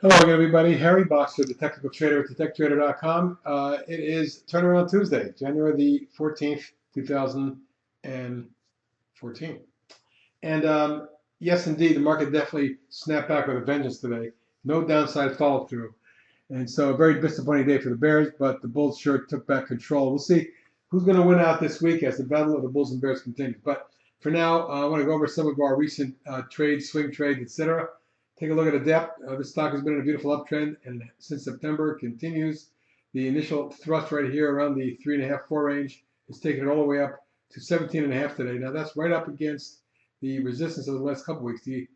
Hello again, everybody. Harry Boxer, the technical trader at thetechtrader.com. It is Turnaround Tuesday, January the 14th, 2014. And yes, indeed, the market definitely snapped back with a vengeance today. No downside follow through. And so a very disappointing day for the Bears, but the Bulls sure took back control. We'll see who's going to win out this week as the battle of the Bulls and Bears continues. But for now, I want to go over some of our recent trades, swing trades, etc. Take a look at Adept. This stock has been in a beautiful uptrend, and since September continues. The initial thrust right here around the 3.5, 4 range is taking it all the way up to 17.5 today. Now that's right up against the resistance of the last couple weeks. The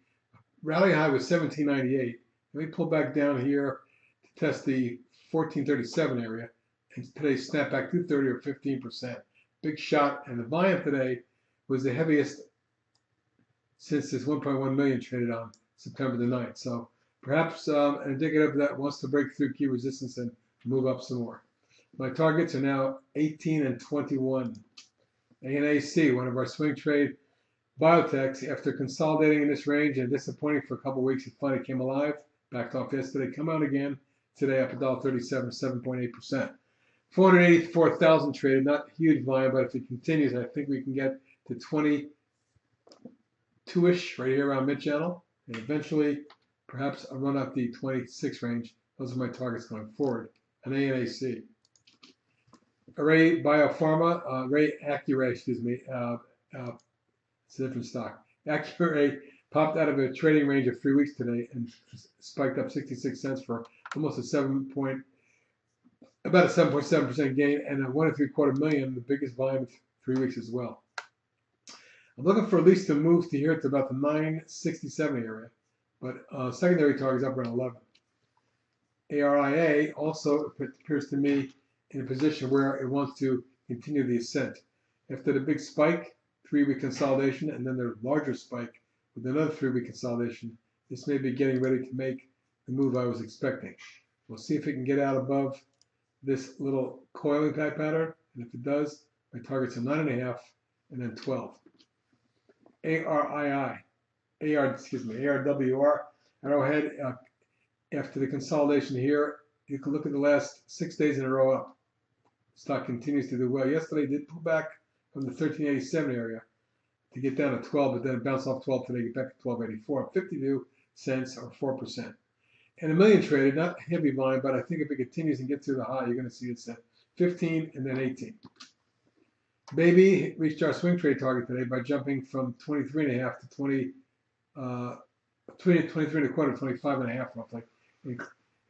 rally high was 1798. Let me pull back down here to test the 1437 area, and today snapped back 230 or 15%. Big shot, and the volume today was the heaviest since this 1.1 million traded on September the 9th. So perhaps an indicative that wants to break through key resistance and move up some more. My targets are now 18 and 21. ANAC, one of our swing trade biotechs, after consolidating in this range and disappointing for a couple weeks, it finally came alive. Backed off yesterday, come out again today up $1.37, 7.8%. 484,000 traded, not huge volume, but if it continues, I think we can get to 22-ish right here around mid-channel, and eventually perhaps a run up the 26 range. Those are my targets going forward. An ANAC. Array Biopharma, ARWR, excuse me, it's a different stock. ARWR popped out of a trading range of 3 weeks today and spiked up 66 cents for almost about a 7.7% gain and a 1.75 million, the biggest volume of 3 weeks as well. I'm looking for at least a move to here to about the 967 area, but secondary target is up around 11. ARIA also appears to me in a position where it wants to continue the ascent. After the big spike, 3-week consolidation, and then the larger spike with another 3-week consolidation, this may be getting ready to make the move I was expecting. We'll see if it can get out above this little coiling-type pattern, and if it does, my targets are 9.5 and then 12. ARWR, Arrowhead, after the consolidation here, you can look at the last 6 days in a row up. Stock continues to do well. Yesterday it did pull back from the 1387 area to get down to 12, but then it bounced off 12 today, get back to 1284, 52 cents or 4%. And a million traded, not heavy volume, but I think if it continues and gets to the high, you're going to see it's at 15 and then 18. Baby reached our swing trade target today by jumping from 23.5 to 23.25 to 25.5 roughly.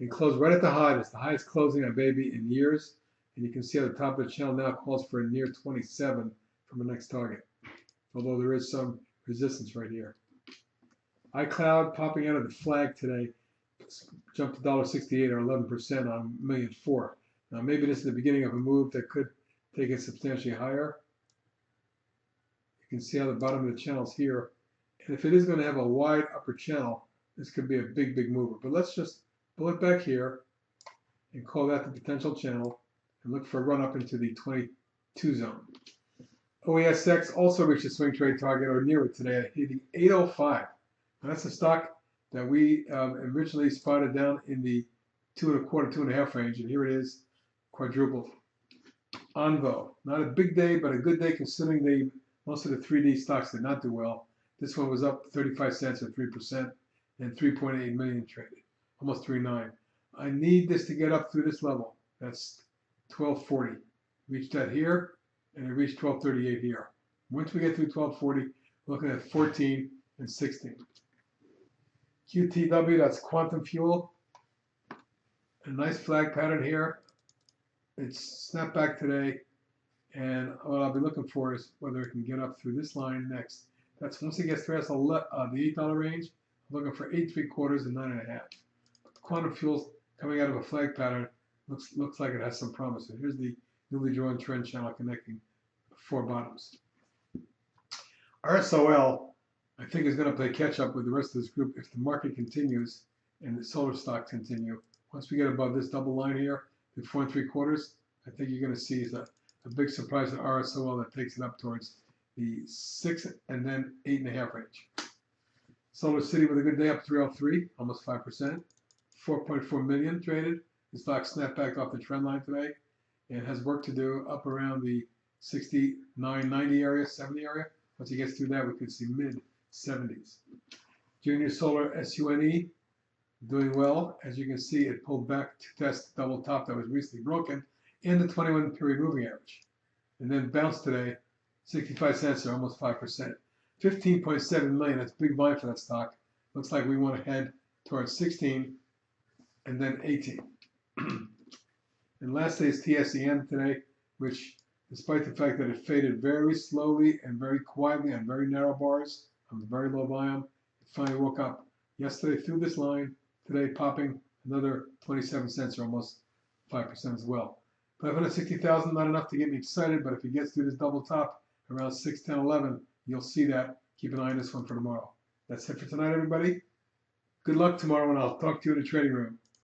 And closed right at the high. That's the highest closing on Baby in years. And you can see at the top of the channel now calls for a near 27 from the next target, although there is some resistance right here. iCloud popping out of the flag today, jumped to $1.68 or 11% on 1,000,004. Now maybe this is the beginning of a move that could take it substantially higher. You can see how the bottom of the channel is here. And if it is going to have a wide upper channel, this could be a big, big mover. But let's just pull it back here and call that the potential channel and look for a run up into the 22 zone. OESX also reached a swing trade target or near it today, hitting 805. Now that's a stock that we originally spotted down in the 2.25, 2.5 range, and here it is, quadrupled. Onvo, not a big day, but a good day considering most of the 3D stocks did not do well. This one was up 35 cents or 3% and 3.8 million traded, almost 3.9. I need this to get up through this level. That's 1240. Reached that here, and it reached 1238 here. Once we get through 1240, we're looking at 14 and 16. QTW, that's quantum fuel. A nice flag pattern here. It's snapped back today, and what I'll be looking for is whether it can get up through this line next. That's once it gets through the $8 range. I'm looking for 8.75 and 9.5. Quantum fuel's coming out of a flag pattern. Looks like it has some promise. So here's the newly drawn trend channel connecting 4 bottoms. RSOL, I think, is going to play catch up with the rest of this group if the market continues and the solar stocks continue. Once we get above this double line here, at 4.75, I think you're going to see a big surprise at RSOL that takes it up towards the 6 and then 8.5 range. Solar City with a good day up 303, almost 5%. 4.4 million traded. The stock snapped back off the trend line today and has work to do up around the 69, 90 area, 70 area. Once it gets through that, we could see mid 70s. Junior Solar SUNE doing well. As you can see, it pulled back to test the double top that was recently broken in the 21 period moving average, and then bounced today 65 cents or almost 5%. 15.7 million, that's big volume for that stock. Looks like we want to head towards 16 and then 18. And lastly is TSEN today, which despite the fact that it faded very slowly and very quietly on very narrow bars, on very low volume, it finally woke up yesterday through this line, today popping another 27 cents or almost 5% as well. 560,000, not enough to get me excited, but if it gets through this double top around 6, 10, 11, you'll see that. Keep an eye on this one for tomorrow. That's it for tonight, everybody. Good luck tomorrow, and I'll talk to you in the trading room.